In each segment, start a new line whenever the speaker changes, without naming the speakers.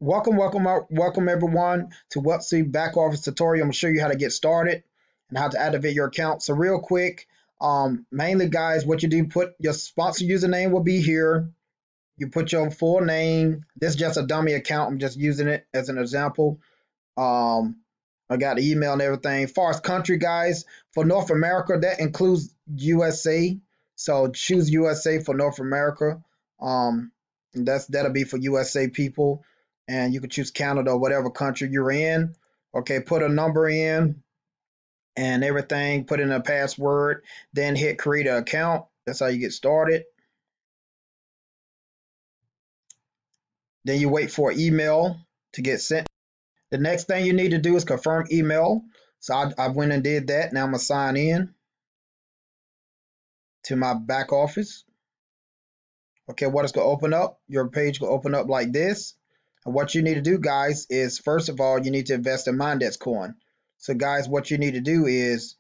Welcome everyone to Welysys back office tutorial. I'm gonna show you how to get started and how to activate your account. So real quick, mainly guys, what you do, put your sponsor username will be here. You put your full name. This is just a dummy account. I'm just using it as an example. I got email and everything. As far as country, guys, for North America, that includes USA. So choose USA for North America. That'll be for USA people. And you can choose Canada or whatever country you're in. Okay, put a number in and everything, put in a password, then hit create an account. That's how you get started. Then you wait for email to get sent. The next thing you need to do is confirm email. So I went and did that. Now I'm going to sign in to my back office. Okay, what is going to open up? Your page will open up like this. And what you need to do, guys, is first of all, you need to invest in Mindex coin. So, guys, what you need to do is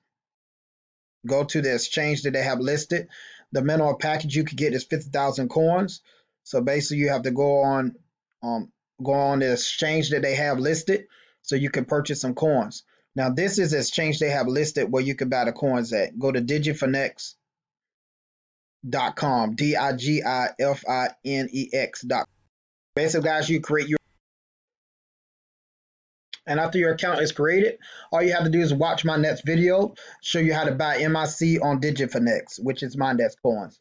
go to the exchange that they have listed. The minimum package you could get is 50,000 coins. So basically, you have to go on the exchange that they have listed, so you can purchase some coins. Now, this is the exchange they have listed where you can buy the coins at. Go to digifinex.com, digifinex.com. Basically, guys, you create your, and after your account is created, all you have to do is watch my next video, show you how to buy MIC on Digifinex, which is Mindex coins.